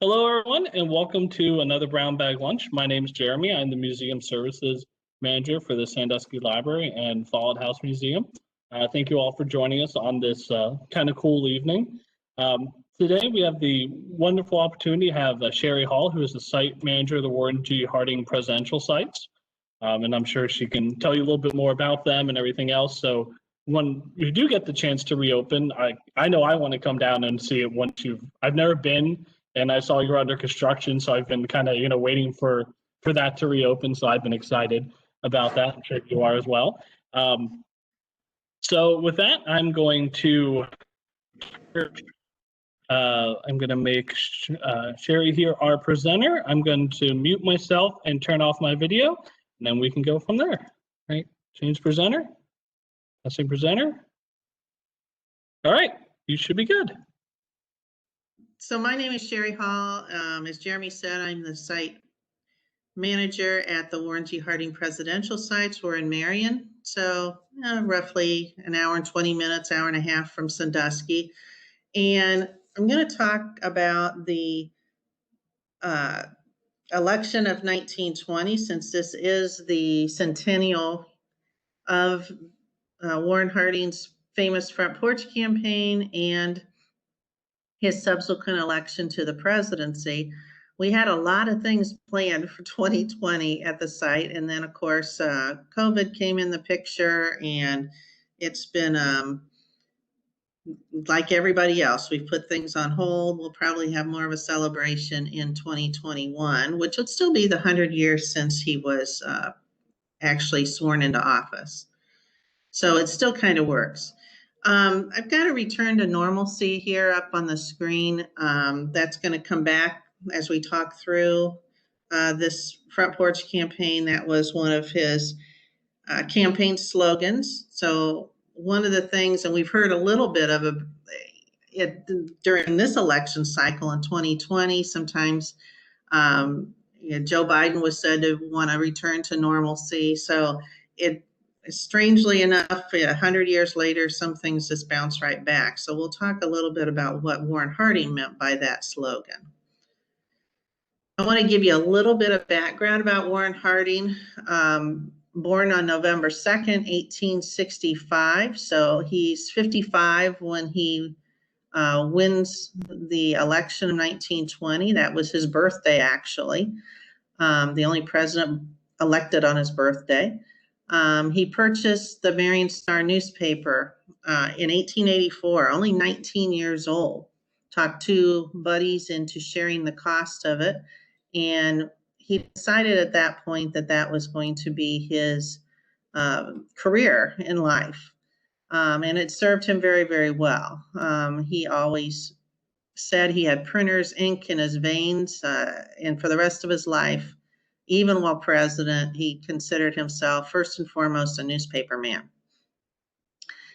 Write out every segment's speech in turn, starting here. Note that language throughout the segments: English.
Hello, everyone, and welcome to another Brown Bag Lunch. My name is Jeremy. I'm the Museum Services Manager for the Sandusky Library and Follett House Museum. Thank you all for joining us on this kind of cool evening. Today, we have the wonderful opportunity to have Sherry Hall, who is the site manager of the Warren G. Harding Presidential Sites. And I'm sure she can tell you a little bit more about them and everything else. So when you do get the chance to reopen, I know I want to come down and see it I've never been, and I saw you were under construction, so I've been kind of, waiting for that to reopen. So I've been excited about that. I'm sure you are as well. So with that, I'm going to make Sherry here our presenter. I'm going to mute myself and turn off my video, and then we can go from there. Right? Change presenter. Pressing presenter. All right, you should be good. So my name is Sherry Hall. As Jeremy said, I'm the site manager at the Warren G. Harding Presidential Sites. We're in Marion, so roughly an hour and 20 minutes, hour and a half from Sandusky. And I'm going to talk about the election of 1920, since this is the centennial of Warren Harding's famous front porch campaign and his subsequent election to the presidency. We had a lot of things planned for 2020 at the site. And then, of course, COVID came in the picture, and it's been like everybody else. We've put things on hold. We'll probably have more of a celebration in 2021, which would still be the 100 years since he was actually sworn into office. So it still kind of works. I've got a return to normalcy here up on the screen. That's going to come back as we talk through this front porch campaign. That was one of his campaign slogans. So one of the things, and we've heard a little bit of it during this election cycle in 2020, sometimes Joe Biden was said to want to return to normalcy. So strangely enough, 100 years later, some things just bounce right back. So we'll talk a little bit about what Warren Harding meant by that slogan. I want to give you a little bit of background about Warren Harding. Born on November 2nd, 1865. So he's 55 when he wins the election of 1920. That was his birthday, actually. The only president elected on his birthday. He purchased the Marion Star newspaper in 1884, only 19 years old. Talked two buddies into sharing the cost of it, and he decided at that point that that was going to be his career in life, and it served him very, very well. He always said he had printer's ink in his veins, and for the rest of his life, even while president, he considered himself first and foremost a newspaper man.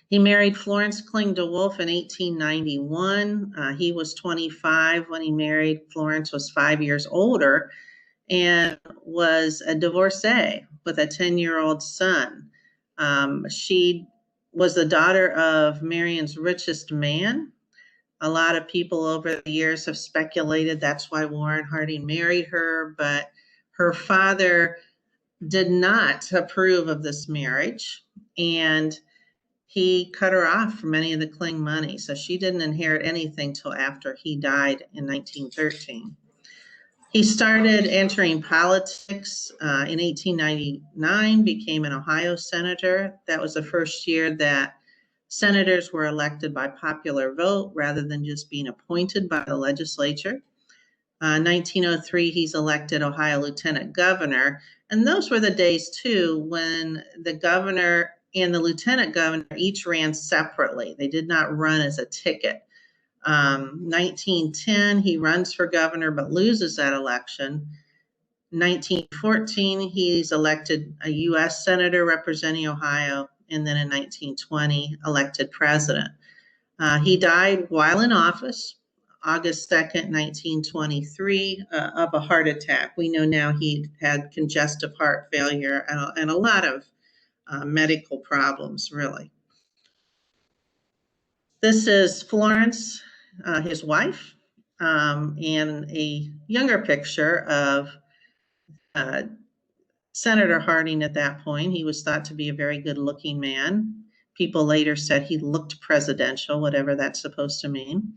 He married Florence Kling DeWolf in 1891. He was 25 when he married. Florence was 5 years older and was a divorcee with a 10-year-old son. She was the daughter of Marion's richest man. A lot of people over the years have speculated that's why Warren Harding married her, but her father did not approve of this marriage, and he cut her off from any of the Kling money. So she didn't inherit anything till after he died in 1913. He started entering politics in 1899, became an Ohio senator. That was the first year that senators were elected by popular vote rather than just being appointed by the legislature. 1903, he's elected Ohio lieutenant governor. And those were the days, too, when the governor and the lieutenant governor each ran separately. They did not run as a ticket. 1910, he runs for governor but loses that election. 1914, he's elected a U.S. senator representing Ohio. And then in 1920, elected president. He died while in office, August 2nd, 1923, of a heart attack. We know now he had congestive heart failure and a lot of medical problems, really. This is Florence, his wife. and a younger picture of Senator Harding at that point. He was thought to be a very good-looking man. People later said he looked presidential, whatever that's supposed to mean.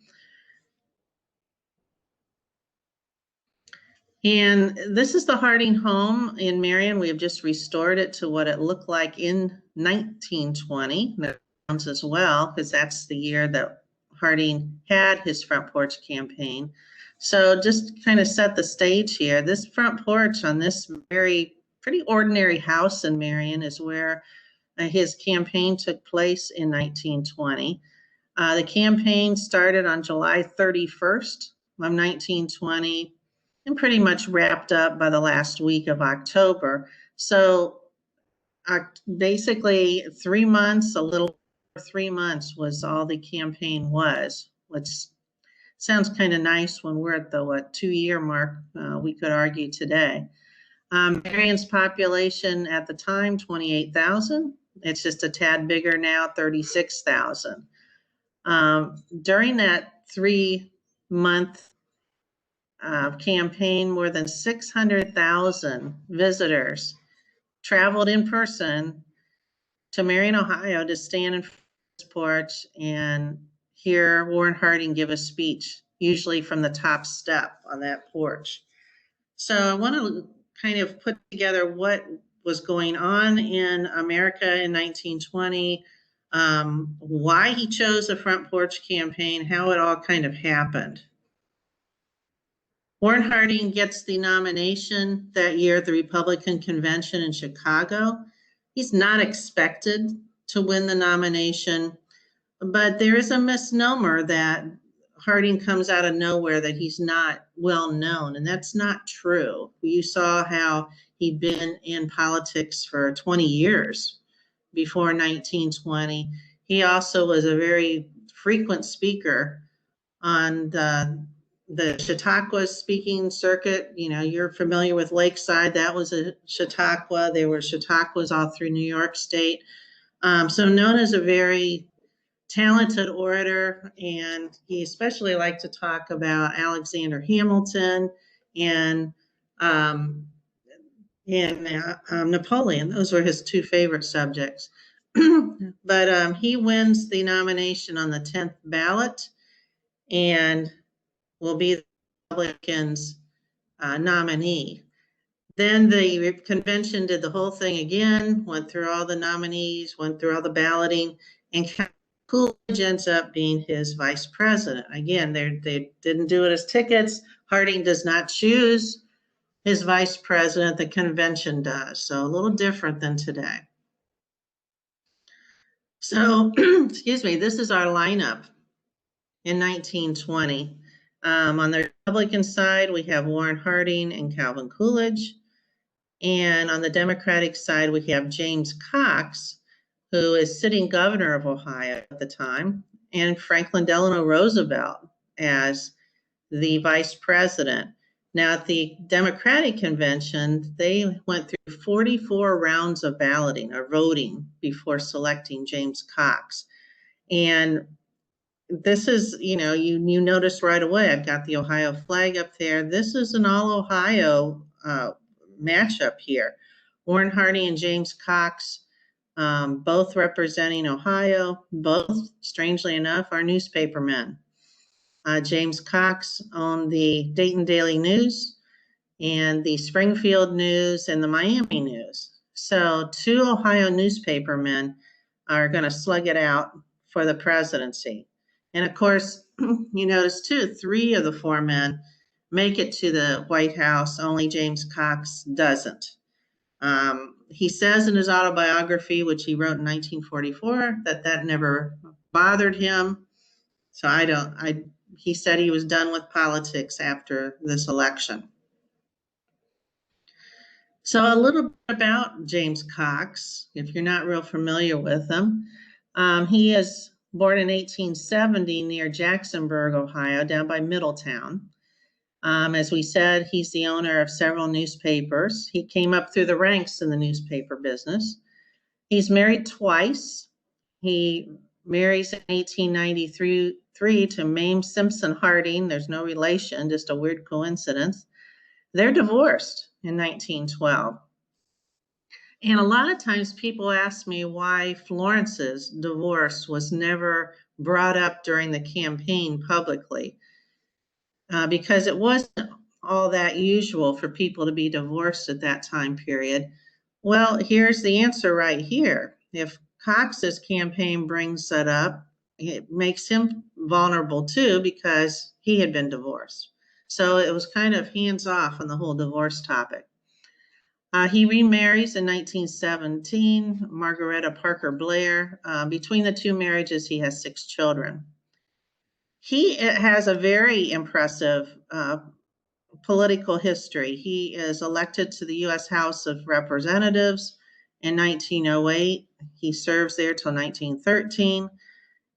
And this is the Harding home in Marion. We have just restored it to what it looked like in 1920 as well, because that's the year that Harding had his front porch campaign. So just kind of set the stage here. This front porch on this pretty ordinary house in Marion is where his campaign took place in 1920. The campaign started on July 31st of 1920 and pretty much wrapped up by the last week of October. So basically 3 months, a little over 3 months was all the campaign was, which sounds kind of nice when we're at the 2-year mark, we could argue today. Marion's population at the time, 28,000. It's just a tad bigger now, 36,000. During that 3-month campaign, more than 600,000 visitors traveled in person to Marion, Ohio to stand in front of his porch and hear Warren Harding give a speech, usually from the top step on that porch. So I want to kind of put together what was going on in America in 1920, why he chose the front porch campaign, how it all kind of happened. Warren Harding gets the nomination that year at the Republican convention in Chicago. He's not expected to win the nomination, but there is a misnomer that Harding comes out of nowhere, that he's not well known, and that's not true. You saw how he'd been in politics for 20 years before 1920. He also was a very frequent speaker on the Chautauqua speaking circuit. You know, you're familiar with Lakeside. That was a Chautauqua. There were Chautauquas all through New York State. So known as a very talented orator, and he especially liked to talk about Alexander Hamilton and Napoleon. Those were his 2 favorite subjects. But he wins the nomination on the 10th ballot and will be the Republicans' nominee. Then the convention did the whole thing again, went through all the nominees, went through all the balloting, and Coolidge ends up being his vice president. Again, they didn't do it as tickets. Harding does not choose his vice president, the convention does. So a little different than today. So, excuse me, this is our lineup in 1920. On the Republican side, we have Warren Harding and Calvin Coolidge. And on the Democratic side, we have James Cox, who is sitting governor of Ohio at the time, and Franklin Delano Roosevelt as the vice president. Now, at the Democratic convention, they went through 44 rounds of balloting or voting before selecting James Cox. And this is, you notice right away, I've got the Ohio flag up there. This is an all Ohio matchup here. Warren Harding and James Cox, both representing Ohio, both, strangely enough, are newspapermen. James Cox owned the Dayton Daily News and the Springfield News and the Miami News. So 2 Ohio newspapermen are going to slug it out for the presidency. And of course, you notice too, 3 of the 4 men make it to the White House. Only James Cox doesn't. He says in his autobiography, which he wrote in 1944, that never bothered him. So he said he was done with politics after this election. So a little bit about James Cox, if you're not real familiar with him. He is born in 1870 near Jacksonburg, Ohio, down by Middletown. As we said, he's the owner of several newspapers. He came up through the ranks in the newspaper business. He's married twice. He marries in 1893 1903 to Mame Simpson Harding. There's no relation, just a weird coincidence. They're divorced in 1912. And a lot of times people ask me why Florence's divorce was never brought up during the campaign publicly, because it wasn't all that usual for people to be divorced at that time period. Well, here's the answer right here. If Cox's campaign brings that up, it makes him vulnerable too, because he had been divorced. So it was kind of hands off on the whole divorce topic. He remarries in 1917, Margaretta Parker Blair. Between the two marriages, he has 6 children. He has a very impressive political history. He is elected to the U.S. House of Representatives in 1908. He serves there till 1913.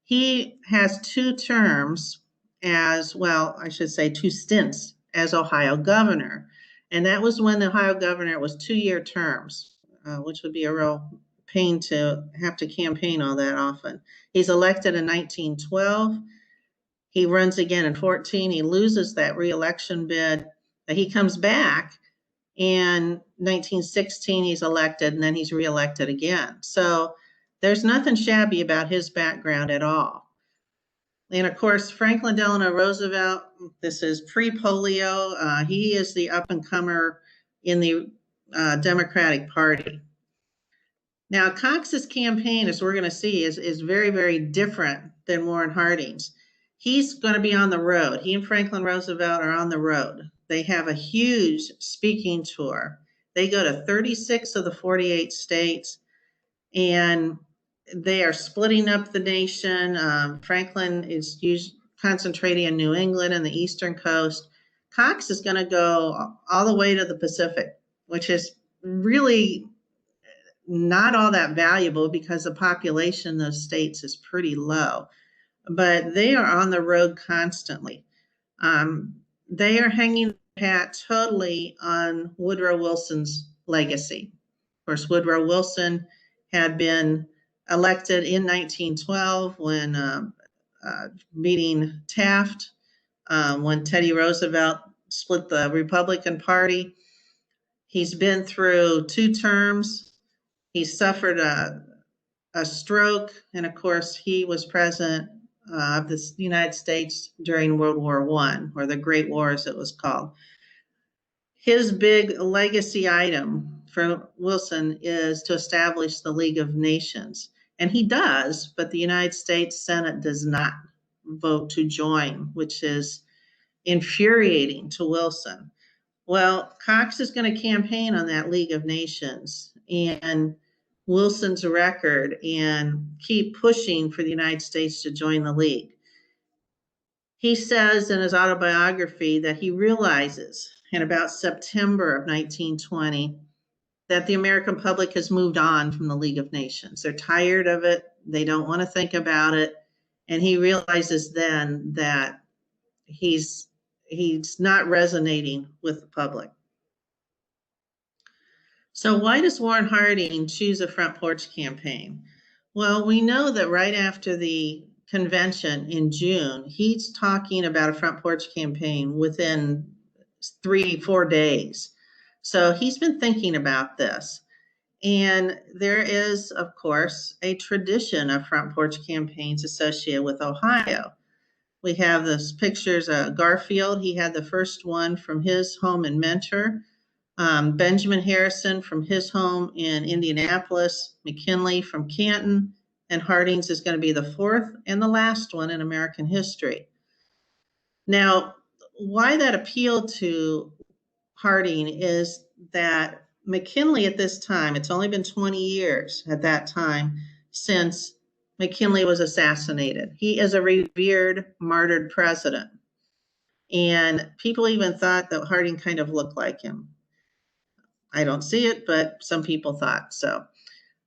He has 2 terms as well, I should say 2 stints as Ohio governor. And that was when the Ohio governor was 2-year terms, which would be a real pain to have to campaign all that often. He's elected in 1912. He runs again in 14. He loses that reelection bid. He comes back in 1916. He's elected, and then he's reelected again. So there's nothing shabby about his background at all. And of course, Franklin Delano Roosevelt, this is pre-polio. He is the up-and-comer in the Democratic Party. Now, Cox's campaign, as we're going to see, is very, very different than Warren Harding's. He's going to be on the road. He and Franklin Roosevelt are on the road. They have a huge speaking tour. They go to 36 of the 48 states, and they are splitting up the nation. Franklin is concentrating in New England and the Eastern Coast. Cox is going to go all the way to the Pacific, which is really not all that valuable because the population in those states is pretty low. But they are on the road constantly. They are hanging their hat totally on Woodrow Wilson's legacy. Of course, Woodrow Wilson had been elected in 1912 when meeting Taft, when Teddy Roosevelt split the Republican Party. He's been through 2 terms. He suffered a stroke, and of course, he was president of the United States during World War I, or the Great War, as it was called. His big legacy item for Wilson is to establish the League of Nations. And he does, but the United States Senate does not vote to join, which is infuriating to Wilson. Well, Cox is going to campaign on that League of Nations and Wilson's record and keep pushing for the United States to join the League. He says in his autobiography that he realizes in about September of 1920 that the American public has moved on from the League of Nations. They're tired of it. They don't want to think about it. And he realizes then that he's not resonating with the public. So why does Warren Harding choose a front porch campaign? Well, we know that right after the convention in June, he's talking about a front porch campaign within 3-4 days. So he's been thinking about this. And there is, of course, a tradition of front porch campaigns associated with Ohio. We have those pictures of Garfield. He had the first one from his home in Mentor. Benjamin Harrison from his home in Indianapolis, McKinley from Canton, and Harding's is going to be the 4th and the last one in American history. Now, why that appealed to Harding is that McKinley at this time, it's only been 20 years at that time since McKinley was assassinated. He is a revered, martyred president. And people even thought that Harding kind of looked like him. I don't see it, but some people thought so.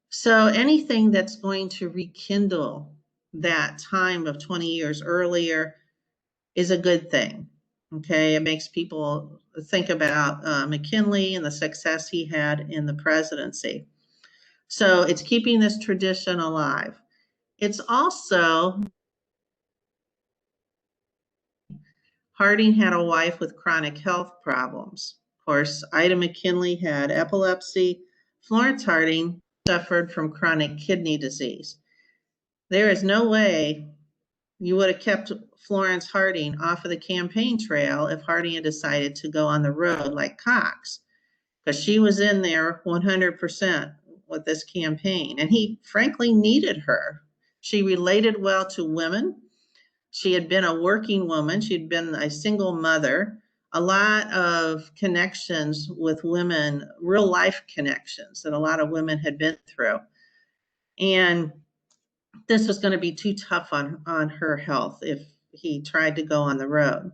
So anything that's going to rekindle that time of 20 years earlier is a good thing. Okay, it makes people think about McKinley and the success he had in the presidency. So it's keeping this tradition alive. It's also Harding had a wife with chronic health problems. Of course, Ida McKinley had epilepsy. Florence Harding suffered from chronic kidney disease. There is no way you would have kept Florence Harding off of the campaign trail if Harding had decided to go on the road like Cox, because she was in there 100% with this campaign. And he frankly needed her. She related well to women. She had been a working woman. She'd been a single mother, a lot of connections with women, real life connections that a lot of women had been through. And this was going to be too tough on her health if he tried to go on the road.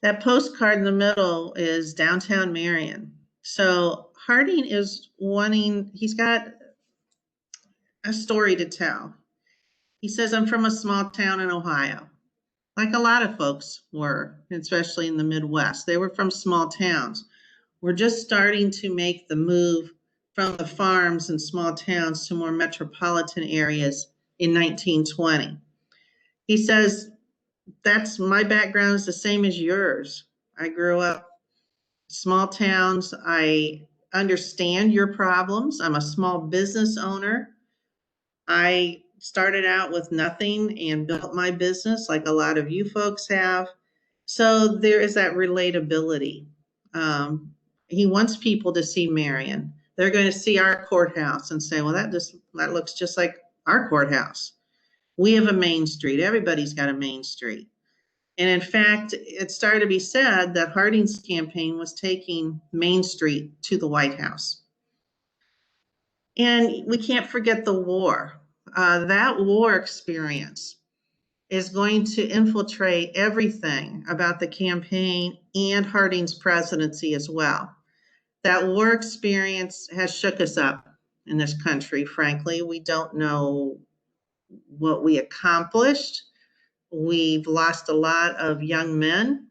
That postcard in the middle is downtown Marion. So Harding is wanting, he's got a story to tell. He says, I'm from a small town in Ohio, like a lot of folks were, especially in the Midwest. They were from small towns. We're just starting to make the move from the farms and small towns to more metropolitan areas in 1920. He says, that's my background is the same as yours. I grew up small towns. I understand your problems. I'm a small business owner. I started out with nothing and built my business like a lot of you folks have. So there is that relatability. He wants people to see Marion. They're going to see our courthouse and say, well, that looks just like our courthouse. We have a main street. Everybody's got a main street. And in fact, it started to be said that Harding's campaign was taking Main Street to the White House. And we can't forget the war. That war experience is going to infiltrate everything about the campaign and Harding's presidency as well. That war experience has shook us up in this country, frankly. We don't know what we accomplished. We've lost a lot of young men.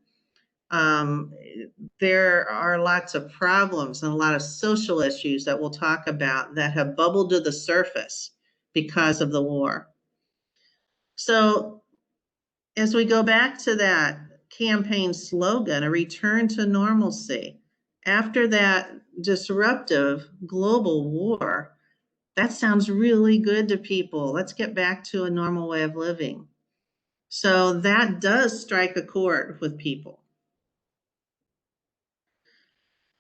There are lots of problems and a lot of social issues that we'll talk about that have bubbled to the surface because of the war. So as we go back to that campaign slogan, a return to normalcy, after that disruptive global war, that sounds really good to people. Let's get back to a normal way of living. So that does strike a chord with people.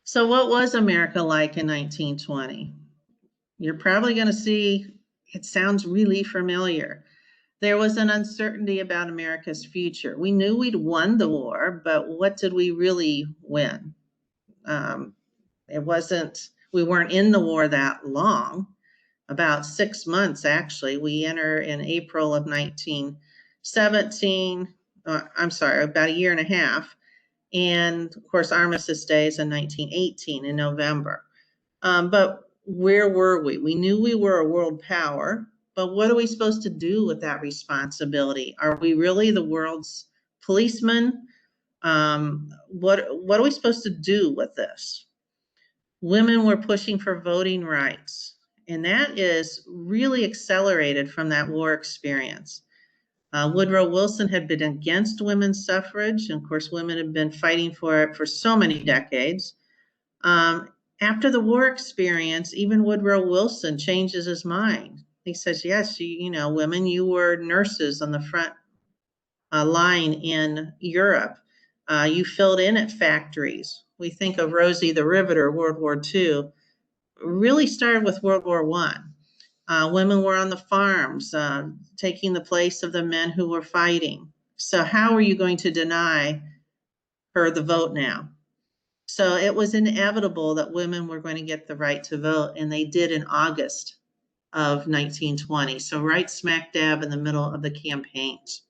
So what was America like in 1920? You're probably going to see it sounds really familiar. There was an uncertainty about America's future. We knew we'd won the war, but what did we really win? We weren't in the war that long, about 6 months actually. We enter in April of 1917, about a year and a half. And of course, Armistice Day is in 1918 in November. But where were we? We knew we were a world power, but what are we supposed to do with that responsibility? Are we really the world's policemen? What are we supposed to do with this? Women were pushing for voting rights, and that is really accelerated from that war experience. Woodrow Wilson had been against women's suffrage, and of course, women had been fighting for it for so many decades. After the war experience, even Woodrow Wilson changes his mind. He says, yes, women, you were nurses on the front line in Europe. You filled in at factories. We think of Rosie the Riveter, World War II, really started with World War I. Women were on the farms, taking the place of the men who were fighting. So how are you going to deny her the vote now? So it was inevitable that women were going to get the right to vote, and they did in August of 1920. So right smack dab in the middle of the campaigns.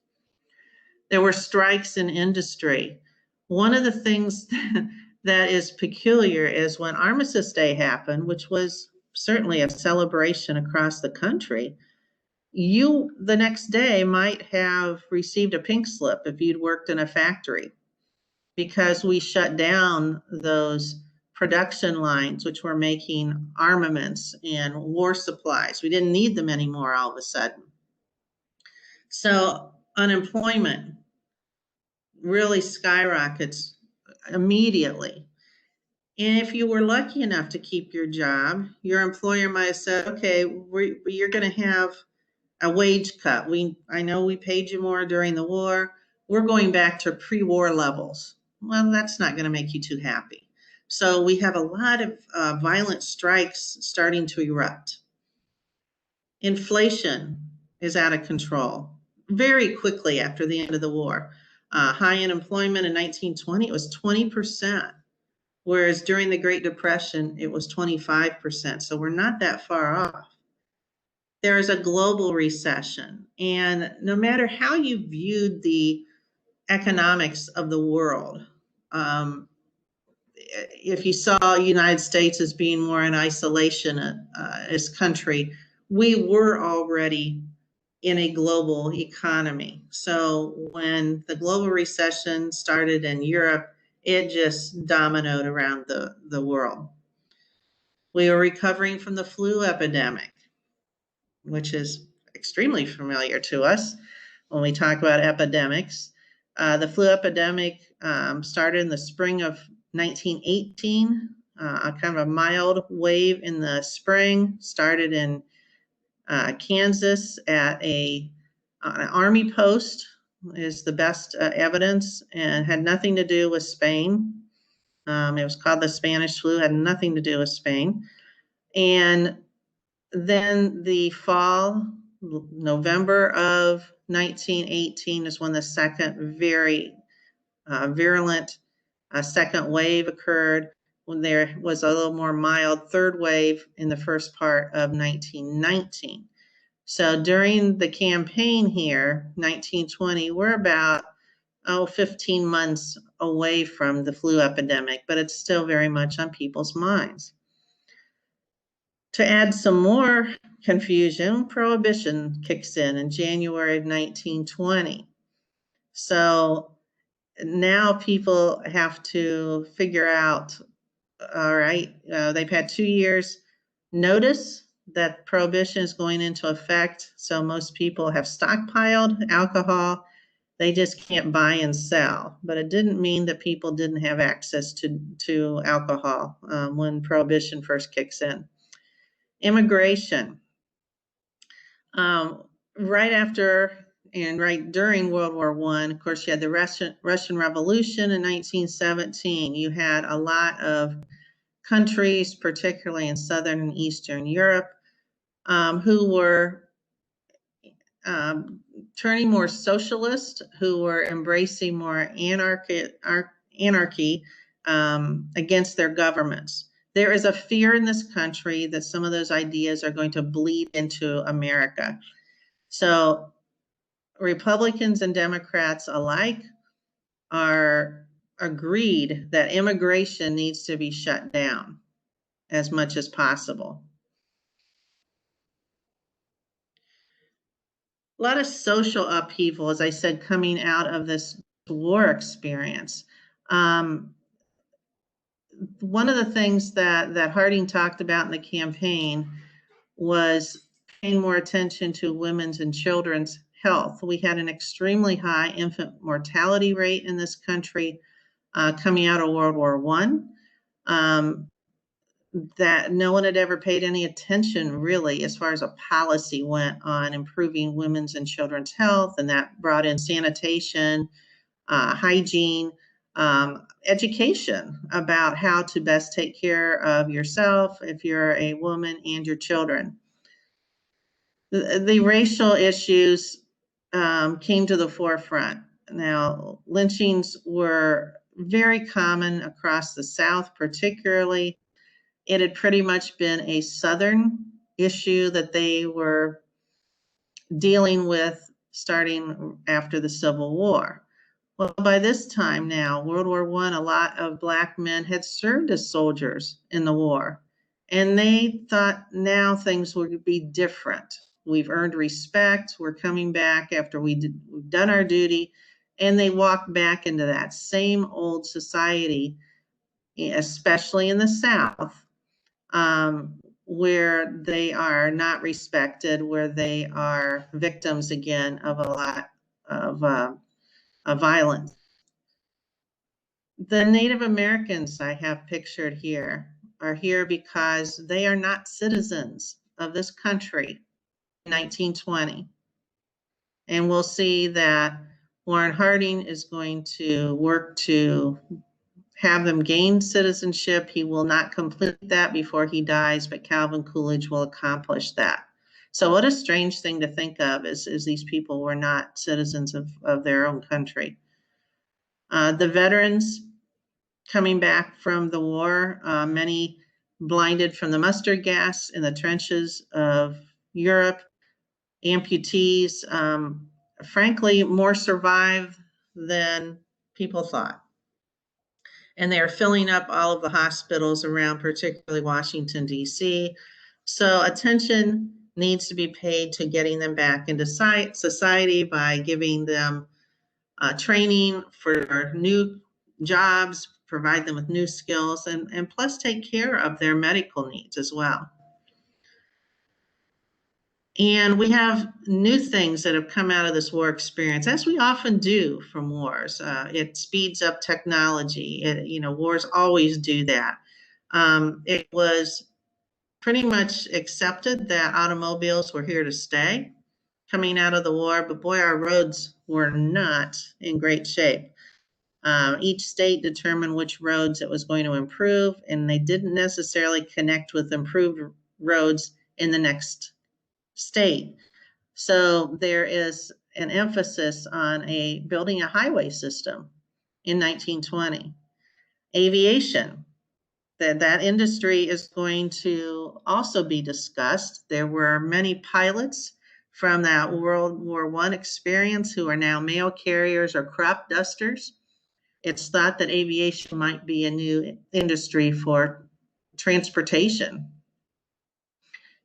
There were strikes in industry. One of the things that is peculiar is when Armistice Day happened, which was certainly a celebration across the country, you the next day might have received a pink slip if you'd worked in a factory, because we shut down those production lines which were making armaments and war supplies. We didn't need them anymore all of a sudden. So unemployment really skyrockets immediately. And if you were lucky enough to keep your job, your employer might have said, okay, you're going to have a wage cut. I know we paid you more during the war. We're going back to pre-war levels. Well, that's not going to make you too happy. So we have a lot of violent strikes starting to erupt. Inflation is out of control very quickly after the end of the war. High unemployment in 1920, it was 20%, whereas during the Great Depression, it was 25%. So we're not that far off. There is a global recession. And no matter how you viewed the economics of the world, if you saw the United States as being more in isolation as country, we were already in a global economy. So when the global recession started in Europe, it just dominoed around the world. We were recovering from the flu epidemic, which is extremely familiar to us when we talk about epidemics. The flu epidemic started in the spring of 1918, a kind of a mild wave in the spring, started in Kansas at an army post is the best evidence, and had nothing to do with Spain. It was called the Spanish flu, had nothing to do with Spain. And then the fall, November of 1918 is when the second very virulent second wave occurred, when there was a little more mild third wave in the first part of 1919. So during the campaign here, 1920, we're about 15 months away from the flu epidemic, but it's still very much on people's minds. To add some more confusion, Prohibition kicks in January of 1920. So now people have to figure out, all right, they've had 2 years notice that Prohibition is going into effect. So most people have stockpiled alcohol. They just can't buy and sell. But it didn't mean that people didn't have access to alcohol when Prohibition first kicks in. Immigration. Right after and right during World War I, of course, you had the Russian Revolution in 1917. You had a lot of countries, particularly in Southern and Eastern Europe, who were turning more socialist, who were embracing more anarchy against their governments. There is a fear in this country that some of those ideas are going to bleed into America. So Republicans and Democrats alike are agreed that immigration needs to be shut down as much as possible. A lot of social upheaval, as I said, coming out of this war experience. One of the things that Harding talked about in the campaign was paying more attention to women's and children's health. We had an extremely high infant mortality rate in this country coming out of World War I. That no one had ever paid any attention really as far as a policy went on improving women's and children's health, and that brought in sanitation, hygiene, education about how to best take care of yourself if you're a woman and your children. The racial issues came to the forefront. Now, lynchings were very common across the South, particularly. It had pretty much been a Southern issue that they were dealing with starting after the Civil War. Well, by this time now, World War I, a lot of Black men had served as soldiers in the war, and they thought now things would be different. We've earned respect. We're coming back after we've done our duty, and they walked back into that same old society, especially in the South. Where they are not respected, where they are victims again of a lot of violence. The Native Americans I have pictured here are here because they are not citizens of this country in 1920. And we'll see that Warren Harding is going to work to have them gain citizenship. He will not complete that before he dies, but Calvin Coolidge will accomplish that. So what a strange thing to think of is these people were not citizens of their own country. The veterans coming back from the war, many blinded from the mustard gas in the trenches of Europe, amputees, frankly, more survive than people thought. And they are filling up all of the hospitals around, particularly Washington, D.C. So attention needs to be paid to getting them back into society by giving them training for new jobs, provide them with new skills, and plus take care of their medical needs as well. And we have new things that have come out of this war experience, as we often do from wars. It speeds up technology. Wars always do that. It was pretty much accepted that automobiles were here to stay coming out of the war, but boy, our roads were not in great shape. Each state determined which roads it was going to improve, and they didn't necessarily connect with improved roads in the next state. So there is an emphasis on building a highway system in 1920. Aviation, that industry is going to also be discussed. There were many pilots from that World War I experience who are now mail carriers or crop dusters. It's thought that aviation might be a new industry for transportation.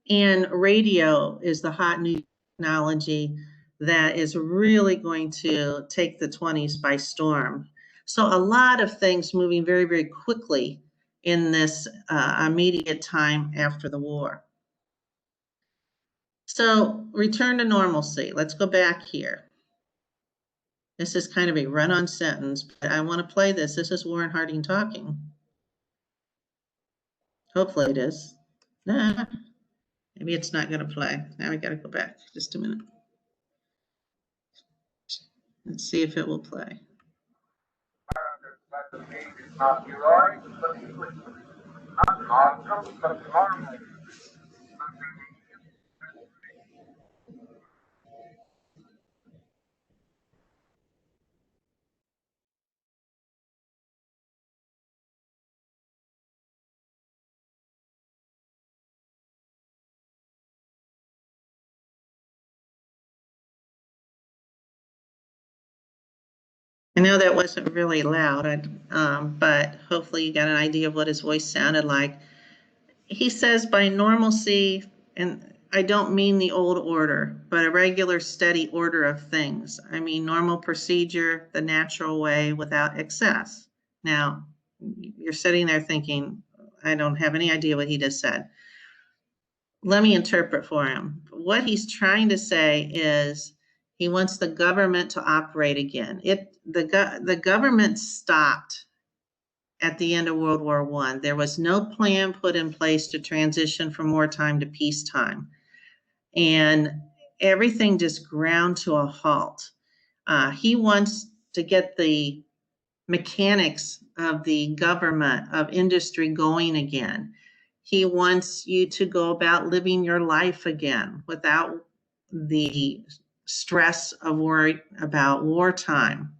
And radio is the hot new technology that is really going to take the 20s by storm. So a lot of things moving very, very quickly in this immediate time after the war. So return to normalcy. Let's go back here. This is kind of a run-on sentence, but I want to play this. This is Warren Harding talking. Hopefully it is. Nah, maybe it's not going to play. Now we got to go back just a minute. Let's see if it will play. I know that wasn't really loud, but hopefully you got an idea of what his voice sounded like. He says by normalcy, and I don't mean the old order, but a regular steady order of things. I mean normal procedure, the natural way without excess. Now, you're sitting there thinking, I don't have any idea what he just said. Let me interpret for him. What he's trying to say is he wants the government to operate again. The government stopped at the end of World War I. There was no plan put in place to transition from wartime to peacetime. And everything just ground to a halt. He wants to get the mechanics of the government, of industry going again. He wants you to go about living your life again without the stress of worry about wartime.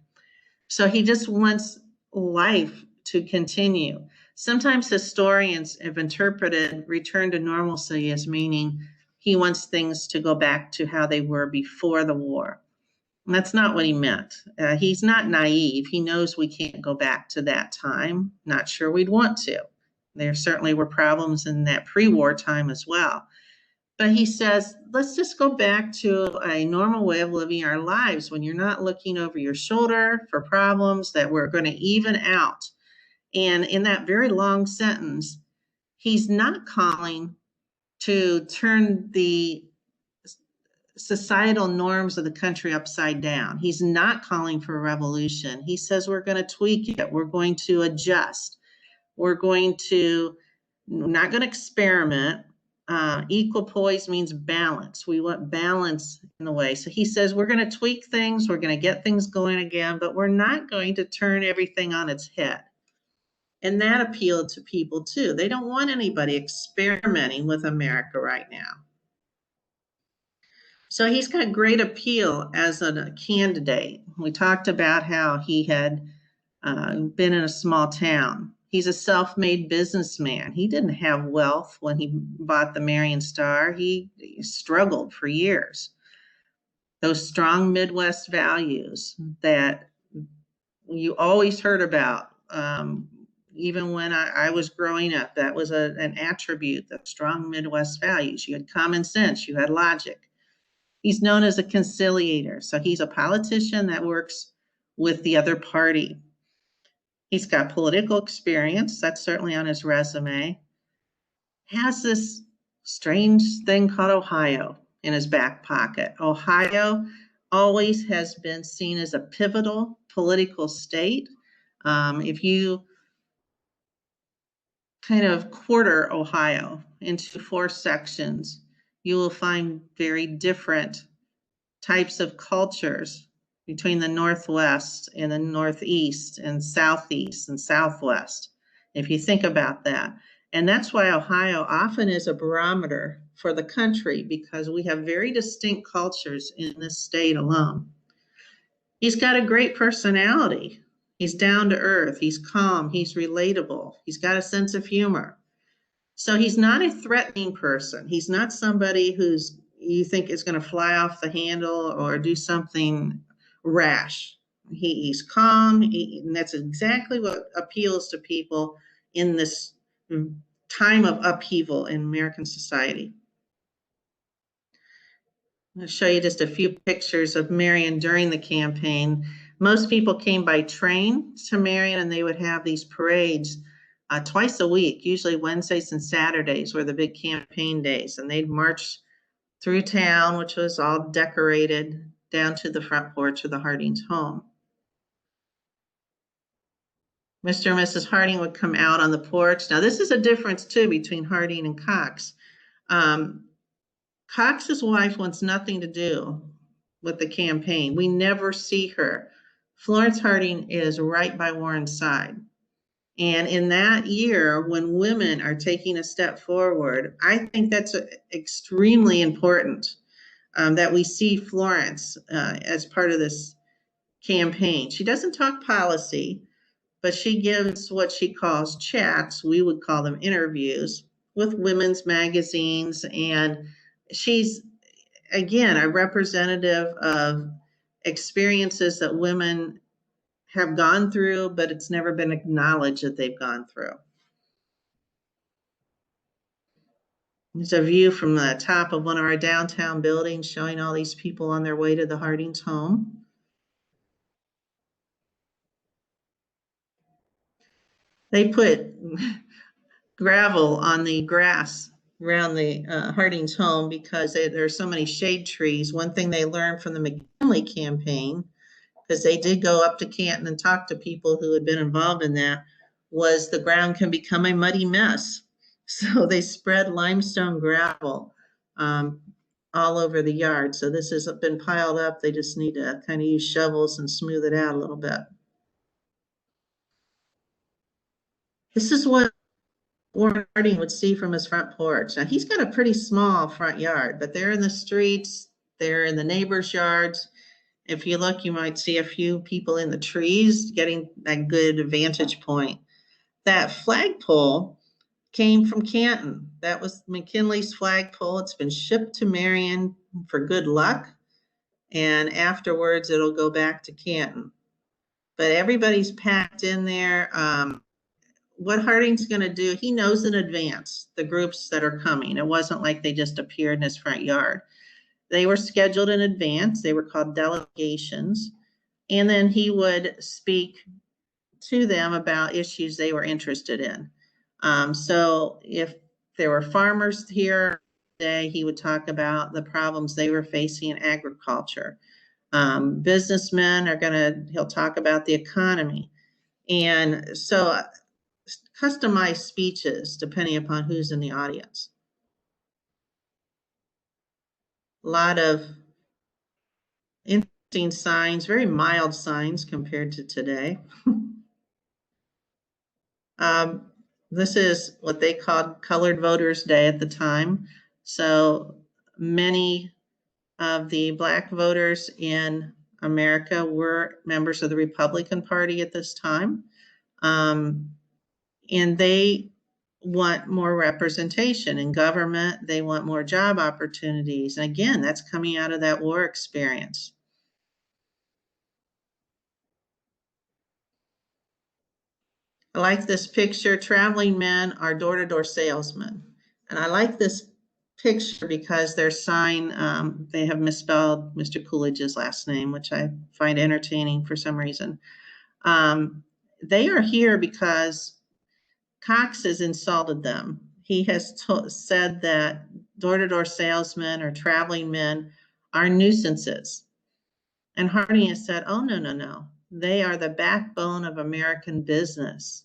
So he just wants life to continue. Sometimes historians have interpreted return to normalcy as meaning he wants things to go back to how they were before the war. And that's not what he meant. He's not naive. He knows we can't go back to that time. Not sure we'd want to. There certainly were problems in that pre-war time as well. But he says, let's just go back to a normal way of living our lives when you're not looking over your shoulder for problems that we're going to even out. And in that very long sentence, he's not calling to turn the societal norms of the country upside down. He's not calling for a revolution. He says we're going to tweak it. We're going to adjust. We're not going to experiment. Equal poise means balance. We want balance in the way. So he says we're going to tweak things. We're going to get things going again, but we're not going to turn everything on its head. And that appealed to people too. They don't want anybody experimenting with America right now. So he's got great appeal as a candidate. We talked about how he had been in a small town. He's a self-made businessman. He didn't have wealth when he bought the Marion Star. He struggled for years. Those strong Midwest values that you always heard about, even when I was growing up, that was an attribute, the strong Midwest values. You had common sense, you had logic. He's known as a conciliator. So he's a politician that works with the other party. He's got political experience. That's certainly on his resume. Has this strange thing called Ohio in his back pocket. Ohio always has been seen as a pivotal political state. If you kind of quarter Ohio into 4 sections, you will find very different types of cultures between the Northwest and the Northeast and Southeast and Southwest, if you think about that. And that's why Ohio often is a barometer for the country, because we have very distinct cultures in this state alone. He's got a great personality. He's down to earth, he's calm, he's relatable, he's got a sense of humor. So he's not a threatening person. He's not somebody who's you think is going to fly off the handle or do something rash. He's calm, and that's exactly what appeals to people in this time of upheaval in American society. I'm going to show you just a few pictures of Marion during the campaign. Most people came by train to Marion, and they would have these parades twice a week. Usually Wednesdays and Saturdays were the big campaign days, and they'd march through town, which was all decorated, down to the front porch of the Harding's home. Mr. and Mrs. Harding would come out on the porch. Now, this is a difference too between Harding and Cox. Cox's wife wants nothing to do with the campaign. We never see her. Florence Harding is right by Warren's side. And in that year, when women are taking a step forward, I think that's extremely important that we see Florence as part of this campaign. She doesn't talk policy, but she gives what she calls chats. We would call them interviews with women's magazines. And she's, again, a representative of experiences that women have gone through, but it's never been acknowledged that they've gone through. There's a view from the top of one of our downtown buildings showing all these people on their way to the Harding's home. They put gravel on the grass around the Harding's home because there are so many shade trees. One thing they learned from the McKinley campaign, because they did go up to Canton and talk to people who had been involved in that, was the ground can become a muddy mess. So they spread limestone gravel all over the yard. So this has been piled up. They just need to kind of use shovels and smooth it out a little bit. This is what Warren Harding would see from his front porch. Now, he's got a pretty small front yard, but they're in the streets, they're in the neighbors' yards. If you look, you might see a few people in the trees getting that good vantage point. That flagpole came from Canton. That was McKinley's flagpole. It's been shipped to Marion for good luck, and afterwards it'll go back to Canton. But everybody's packed in there. What Harding's going to do, he knows in advance the groups that are coming. It wasn't like they just appeared in his front yard. They were scheduled in advance. They were called delegations. And then he would speak to them about issues they were interested in. So if there were farmers here, day, he would talk about the problems they were facing in agriculture. Businessmen are he'll talk about the economy. And so customized speeches depending upon who's in the audience. A lot of interesting signs, very mild signs compared to today. This is what they called Colored Voters Day at the time. So many of the Black voters in America were members of the Republican Party at this time. And they want more representation in government. They want more job opportunities. And again, that's coming out of that war experience. I like this picture. Traveling men are door-to-door salesmen. And I like this picture because their sign, they have misspelled Mr. Coolidge's last name, which I find entertaining for some reason. They are here because Cox has insulted them. He has said that door-to-door salesmen or traveling men are nuisances. And Harding has said, oh, no, no, no. They are the backbone of American business.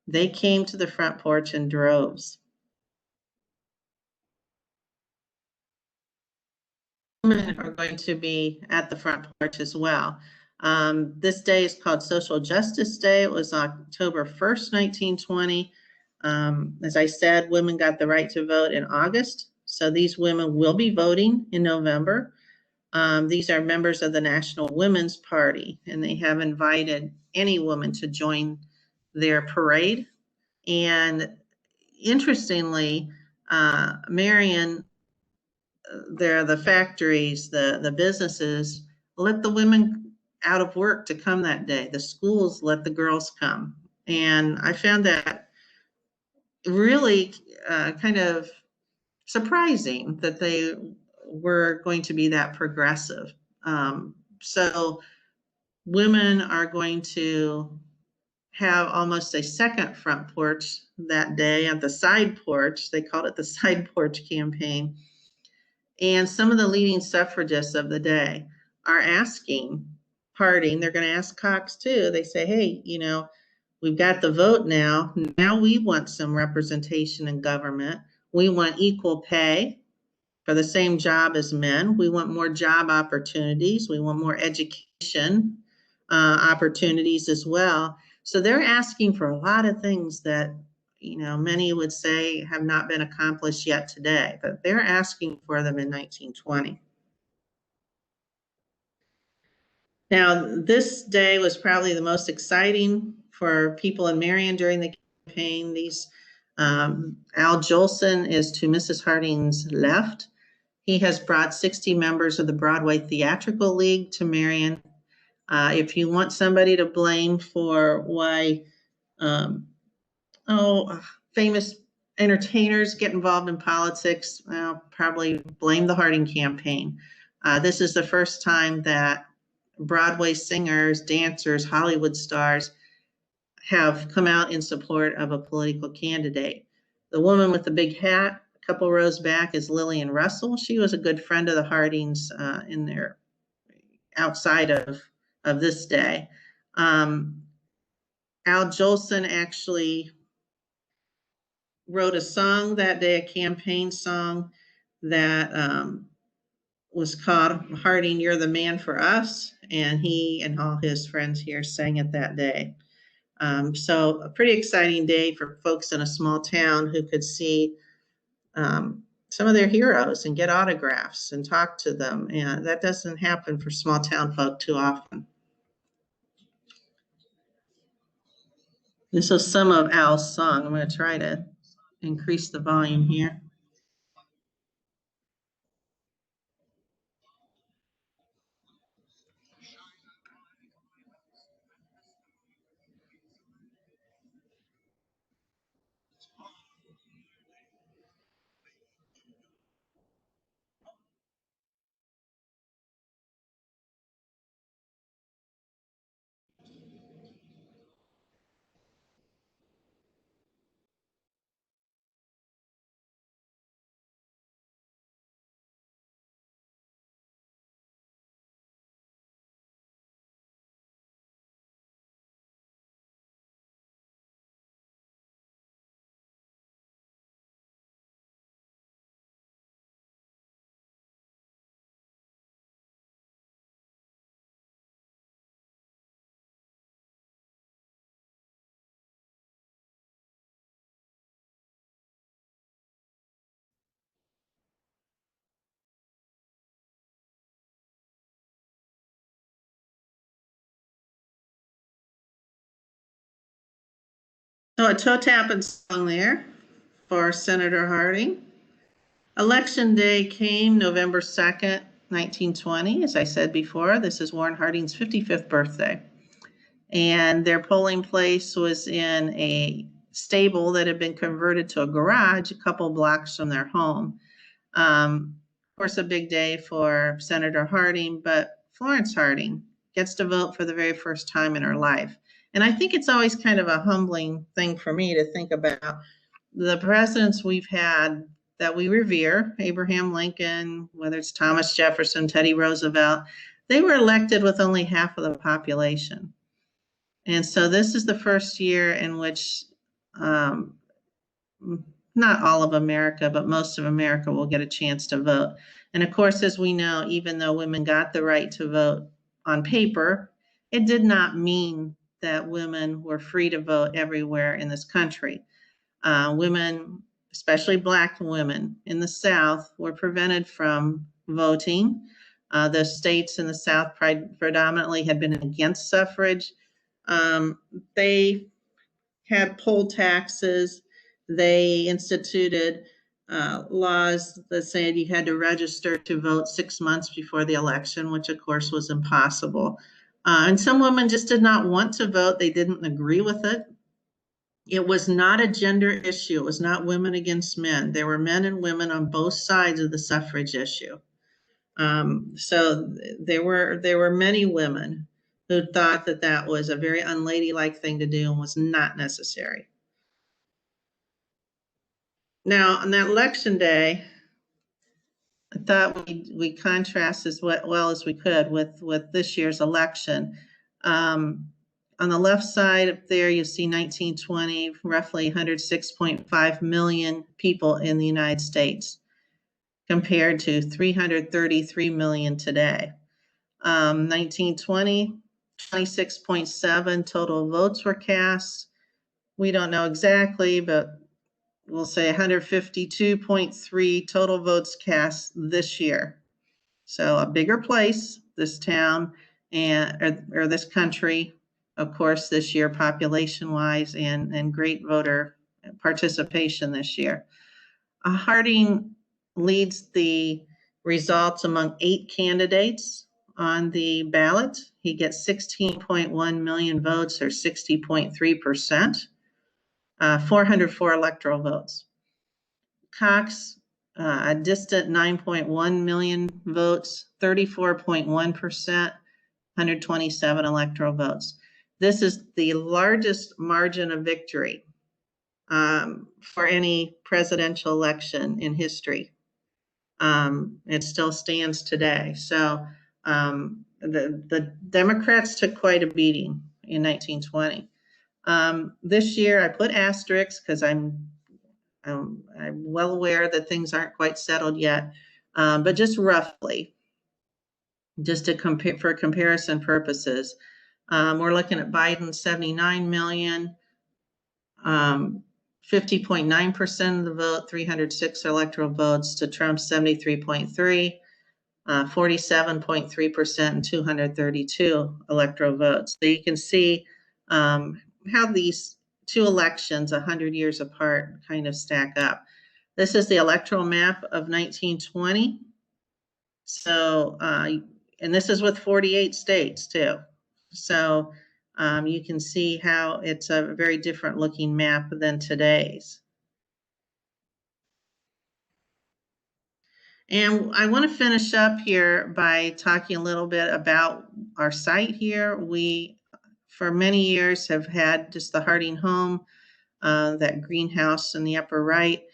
They came to the front porch in droves. Women are going to be at the front porch as well. This day is called Social Justice Day. It was October 1st, 1920. As I said, women got the right to vote in August. So these women will be voting in November. These are members of the National Women's Party, and they have invited any woman to join their parade. And interestingly, Marion, the factories, the businesses let the women out of work to come that day. The schools let the girls come. And I found that really kind of surprising that they were going to be that progressive. So women are going to have almost a second front porch that day at the side porch. They called it the side porch campaign. And some of the leading suffragists of the day are asking Harding, they're going to ask Cox too. They say, hey, we've got the vote now. Now we want some representation in government. We want equal pay for the same job as men. We want more job opportunities. We want more education opportunities as well. So they're asking for a lot of things that, many would say have not been accomplished yet today, but they're asking for them in 1920. Now, this day was probably the most exciting for people in Marion during the campaign. Al Jolson is to Mrs. Harding's left. He has brought 60 members of the Broadway Theatrical League to Marion. If you want somebody to blame for why famous entertainers get involved in politics, well, probably blame the Harding campaign. This is the first time that Broadway singers, dancers, Hollywood stars have come out in support of a political candidate. The woman with the big hat, a couple rows back, is Lillian Russell. She was a good friend of the Hardings in their outside of this day. Al Jolson actually wrote a song that day, a campaign song that was called Harding, You're the Man for Us. And he and all his friends here sang it that day. So a pretty exciting day for folks in a small town who could see some of their heroes and get autographs and talk to them. And that doesn't happen for small town folk too often. This is some of Al's song. I'm going to try to increase the volume here. So a toe tapping song there for Senator Harding. Election day came November 2nd, 1920. As I said before, this is Warren Harding's 55th birthday. And their polling place was in a stable that had been converted to a garage a couple blocks from their home. Of course, a big day for Senator Harding, but Florence Harding gets to vote for the very first time in her life. And I think it's always kind of a humbling thing for me to think about the presidents we've had that we revere, Abraham Lincoln, whether it's Thomas Jefferson, Teddy Roosevelt, they were elected with only half of the population. And so this is the first year in which not all of America, but most of America will get a chance to vote. And of course, as we know, even though women got the right to vote on paper, it did not mean that women were free to vote everywhere in this country. Women, especially Black women in the South, were prevented from voting. The states in the South predominantly had been against suffrage. They had poll taxes. They instituted laws that said you had to register to vote 6 months before the election, which of course was impossible. And some women just did not want to vote. They didn't agree with it. It was not a gender issue. It was not women against men. There were men and women on both sides of the suffrage issue. So there were many women who thought that that was a very unladylike thing to do and was not necessary. Now, on that election day, I thought we contrast as well as we could with this year's election. On the left side up there, you see 1920, roughly 106.5 million people in the United States, compared to 333 million today. 1920, 26.7 total votes were cast. We don't know exactly, but we'll say 152.3 total votes cast this year. So a bigger place, this town, or this country, of course, this year population-wise, and great voter participation this year. Harding leads the results among 8 candidates on the ballot. He gets 16.1 million votes, or 60.3%, 404 electoral votes. Cox, a distant 9.1 million votes, 34.1%, 127 electoral votes. This is the largest margin of victory for any presidential election in history. It still stands today. So the Democrats took quite a beating in 1920. This year, I put asterisks because I'm well aware that things aren't quite settled yet, but just roughly, just to compare for comparison purposes, we're looking at Biden 79 million, 50.9% of the vote, 306 electoral votes, to Trump 73.3, 47.3%, and 232 electoral votes. So you can see how these two elections 100 years apart kind of stack up. This is the electoral map of 1920. So, and this is with 48 states too. So you can see how it's a very different looking map than today's. And I want to finish up here by talking a little bit about our site here. We, for many years, have had just the Harding home, that greenhouse in the upper right.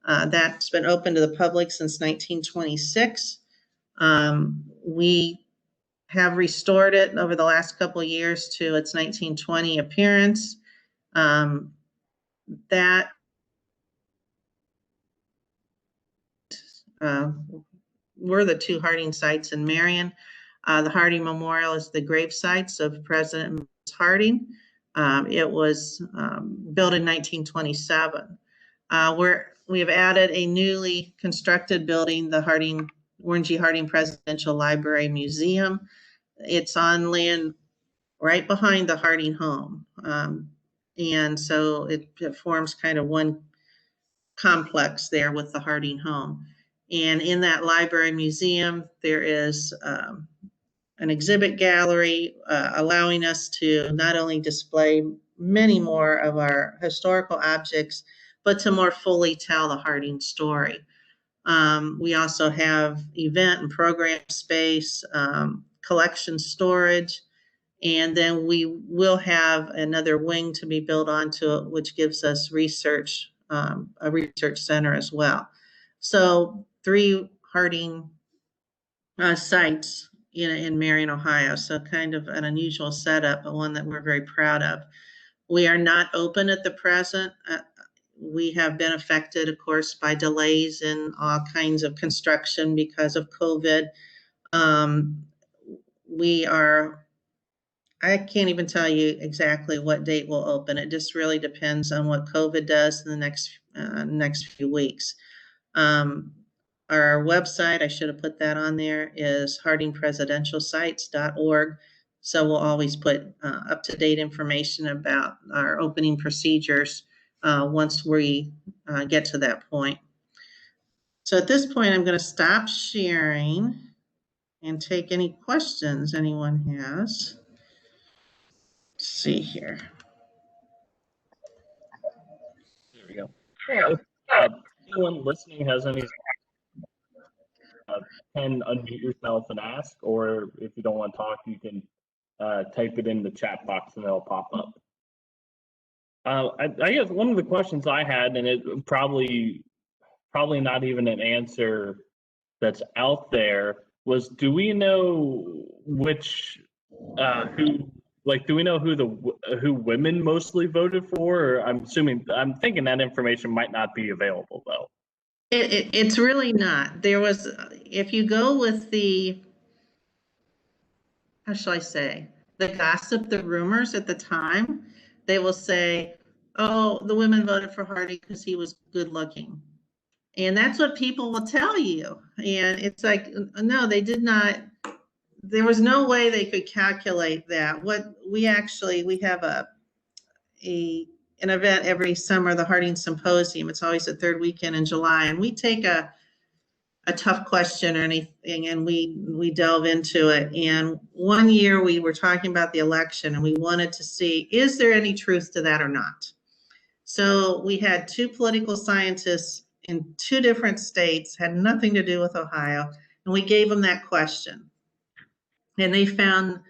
That's been open to the public since 1926. We have restored it over the last couple of years to its 1920 appearance. That were the 2 Harding sites in Marion. The Harding Memorial is the grave sites of President and Mrs. Harding. It was built in 1927. We have added a newly constructed building, the Warren G. Harding Presidential Library Museum. It's on land right behind the Harding home. And so it forms kind of one complex there with the Harding home. And in that library museum, there is an exhibit gallery allowing us to not only display many more of our historical objects, but to more fully tell the Harding story. We also have event and program space, collection storage, and then we will have another wing to be built onto it, which gives us research, a research center as well. So 3 Harding sites in Marion, Ohio. So kind of an unusual setup, but one that we're very proud of. We are not open at the present. We have been affected, of course, by delays in all kinds of construction because of COVID. We are, I can't even tell you exactly what date we'll open. It just really depends on what COVID does in the next few weeks. Our website, I should have put that on there, is hardingpresidentialsites.org. So we'll always put up-to-date information about our opening procedures once we get to that point. So at this point, I'm going to stop sharing and take any questions anyone has. Let's see here. There we go. Yeah, if anyone listening has any, can unmute yourself and ask, or if you don't want to talk, you can type it in the chat box and it'll pop up. I guess one of the questions I had, and it probably not even an answer that's out there, was do we know which do we know who women mostly voted for? Or I'm thinking that information might not be available though. It's really not. There was, if you go with the, how shall I say, the gossip, the rumors at the time, they will say, oh, the women voted for Harding because he was good looking. And that's what people will tell you. And it's like, no, they did not. There was no way they could calculate that. We have an event every summer, the Harding Symposium. It's always the third weekend in July. And we take a tough question or anything and we delve into it. And one year we were talking about the election and we wanted to see, is there any truth to that or not? So we had 2 political scientists in 2 different states, had nothing to do with Ohio, and we gave them that question. And they found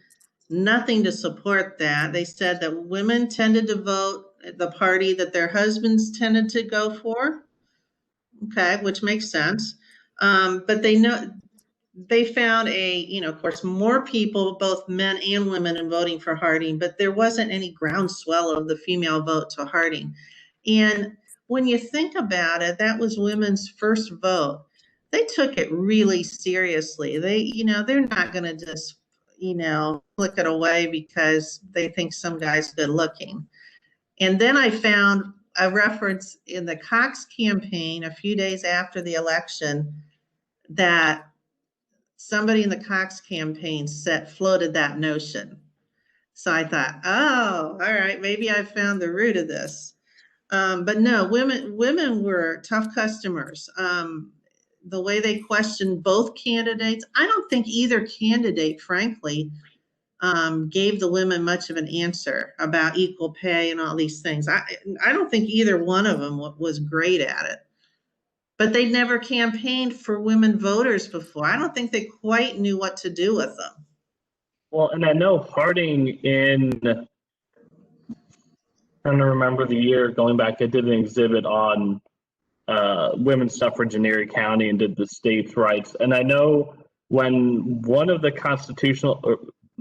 nothing to support that. They said that women tended to vote the party that their husbands tended to go for. Okay, which makes sense. But they found of course, more people, both men and women, in voting for Harding, but there wasn't any groundswell of the female vote to Harding. And when you think about it, that was women's first vote. They took it really seriously. They're not going to just, flick it away because they think some guy's good looking. And then I found a reference in the Cox campaign a few days after the election that somebody in the Cox campaign floated that notion. So I thought, oh, all right, maybe I found the root of this. But no, women were tough customers. The way they questioned both candidates, I don't think either candidate, frankly, gave the women much of an answer about equal pay and all these things. I don't think either one of them was great at it. But they'd never campaigned for women voters before. I don't think they quite knew what to do with them. Well, and I know Harding trying to remember the year going back, I did an exhibit on women's suffrage in Erie County and did the states' rights. And I know when one of the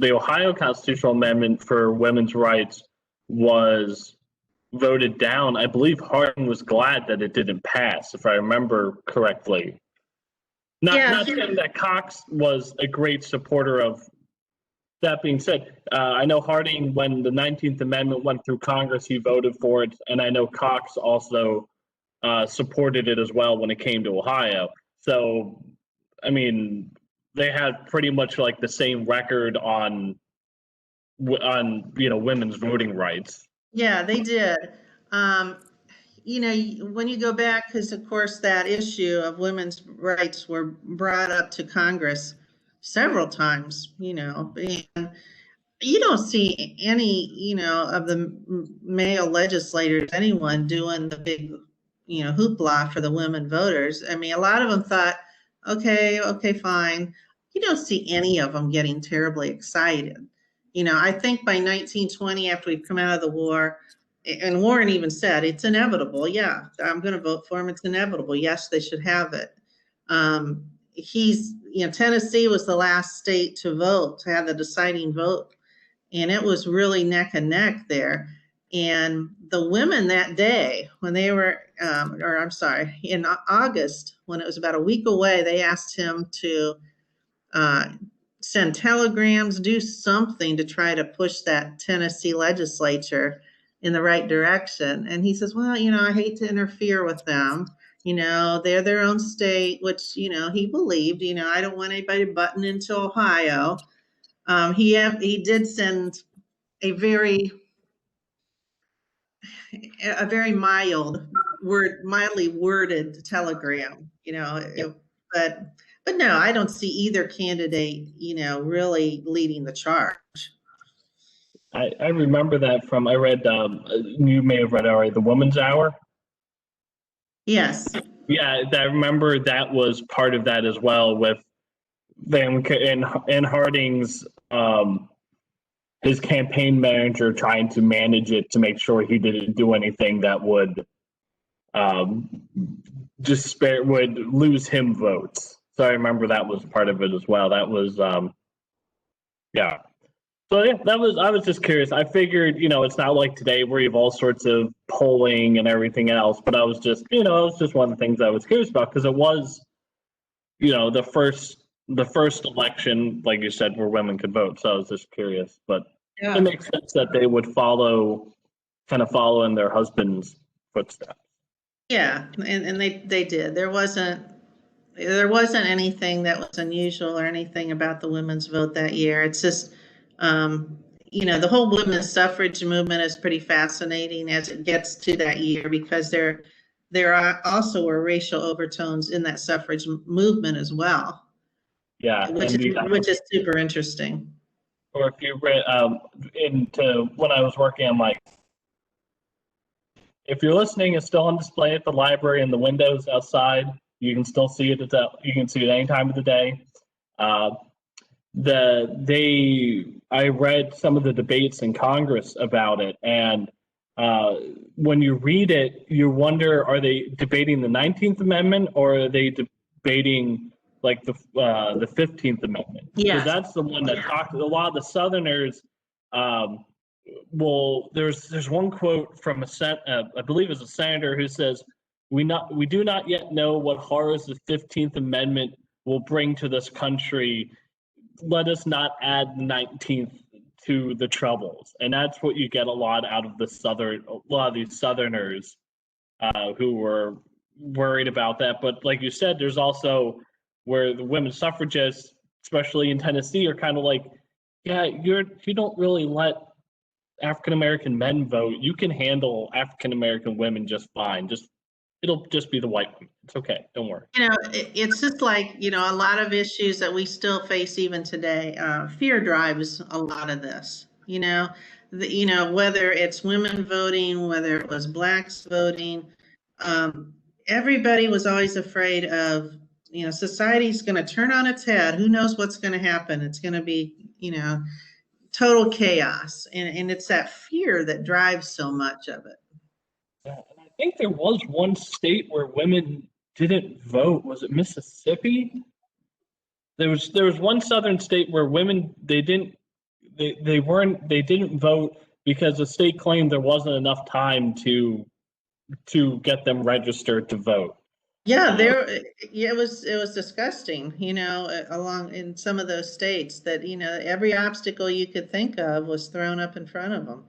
Ohio constitutional amendment for women's rights was voted down, I believe Harding was glad that it didn't pass, if I remember correctly. Not saying that Cox was a great supporter of. That being said, I know Harding, when the 19th Amendment went through Congress, he voted for it, and I know Cox also supported it as well when it came to Ohio. So, I mean, they had pretty much like the same record on women's voting rights. Yeah, they did. Um, when you go back, because of course that issue of women's rights were brought up to Congress several times, and you don't see any, of the male legislators, anyone doing the big, hoopla for the women voters. I mean, a lot of them thought, okay, okay, fine. You don't see any of them getting terribly excited. I think by 1920, after we've come out of the war, and Warren even said it's inevitable. Yeah, I'm going to vote for him. It's inevitable. Yes, they should have it. Tennessee was the last state to vote, to have the deciding vote, and it was really neck and neck there. And the women that day, when they were, or I'm sorry, in August, when it was about a week away, they asked him to uh, send telegrams, do something to try to push that Tennessee legislature in the right direction. And he says, well, I hate to interfere with them. They're their own state, which, he believed, I don't want anybody butting into Ohio. He did send a very mildly worded telegram, but no, I don't see either candidate, really leading the charge. I remember that from, I read, you may have read already, The Woman's Hour. Yes. Yeah, I remember that was part of that as well, with them and Harding's, his campaign manager trying to manage it to make sure he didn't do anything that would um, would lose him votes. So I remember that was part of it as well. That was yeah. So yeah, I was just curious. I figured, it's not like today where you have all sorts of polling and everything else, but I was just, it was just one of the things I was curious about, because it was, the first election, like you said, where women could vote. So I was just curious, but Yeah. it makes sense that they would kind of follow in their husband's footsteps. Yeah, and they did. There wasn't anything that was unusual or anything about the women's vote that year. It's just, the whole women's suffrage movement is pretty fascinating as it gets to that year, because also were racial overtones in that suffrage movement as well, Yeah, which and is which is super interesting. or if you read into when I was working on my, if you're listening, it's still on display at the library in the windows outside. You can still see it. You can see it any time of the day. Uh, I read some of the debates in Congress about it, and when you read it, you wonder: are they debating the 19th Amendment, or are they debating like the 15th Amendment? Because Yes. that's the one that talked. A lot of the Southerners. Um, well, there's one quote from I believe it's a senator, who says, we do not yet know what horrors the 15th Amendment will bring to this country. Let us not add the 19th to the troubles. And that's what you get a lot out of a lot of these Southerners who were worried about that. But like you said, there's also where the women suffragists, especially in Tennessee, are kind of like, yeah, you don't really let African American men vote. You can handle African American women just fine. It'll just be the white women. It's okay. Don't worry. It's just like, a lot of issues that we still face even today. Fear drives a lot of this. Whether it's women voting, whether it was blacks voting, everybody was always afraid of, society's going to turn on its head. Who knows what's going to happen? It's going to be, total chaos. And it's that fear that drives so much of it. Yeah, and I think there was one state where women didn't vote. Was it Mississippi? There was one southern state where women they didn't vote because the state claimed there wasn't enough time to get them registered to vote. Yeah, it was disgusting, along in some of those states that, every obstacle you could think of was thrown up in front of them.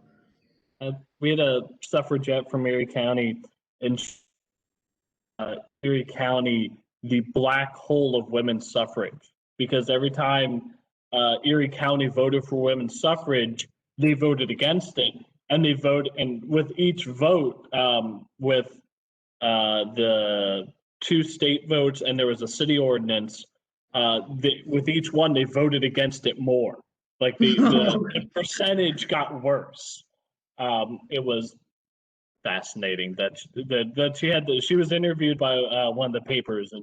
We had a suffragette from Erie County, and Erie County, the black hole of women's suffrage, because every time Erie County voted for women's suffrage, they voted against it and they vote, and with each vote, with the 2 state votes, and there was a city ordinance. With each one, they voted against it more. Like the percentage got worse. It was fascinating that she was interviewed by one of the papers,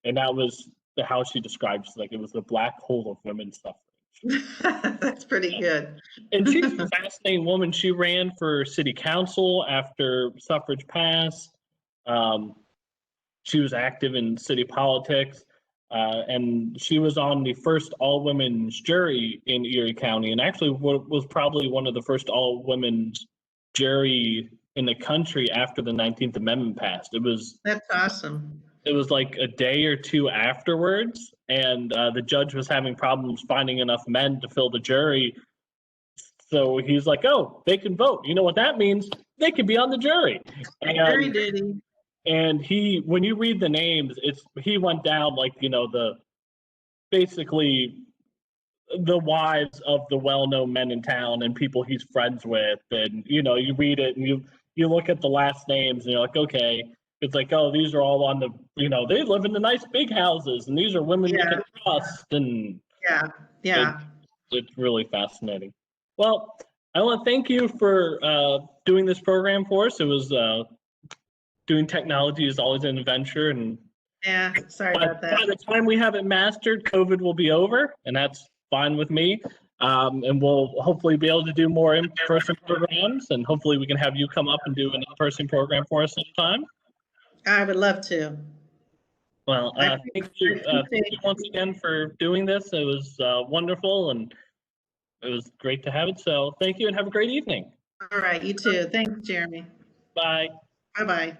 and that was how she describes, like, it was the black hole of women's suffrage. That's pretty good. And she's a fascinating woman. She ran for city council after suffrage passed. She was active in city politics, and she was on the first all-women's jury in Erie County, and actually was probably one of the first all-women's jury in the country after the 19th Amendment passed. That's awesome. It was like a day or two afterwards, and the judge was having problems finding enough men to fill the jury. So he's like, "Oh, they can vote. You know what that means? They can be on the jury." Very ditty. And when you read the names, he went down like, basically the wives of the well-known men in town and people he's friends with, and you read it and you look at the last names and you're like, okay, it's like, oh, these are all on the, they live in the nice big houses, and these are women you can trust, and it's really fascinating. Well, I want to thank you for doing this program for us. It was doing technology is always an adventure, and sorry about that. By the time we have it mastered, COVID will be over, and that's fine with me. And we'll hopefully be able to do more in-person programs, and hopefully we can have you come up and do an in-person program for us sometime. I would love to. Well, thank you once again for doing this. It was wonderful, and it was great to have it. So thank you, and have a great evening. All right, you too. Thanks, Jeremy. Bye. Bye-bye.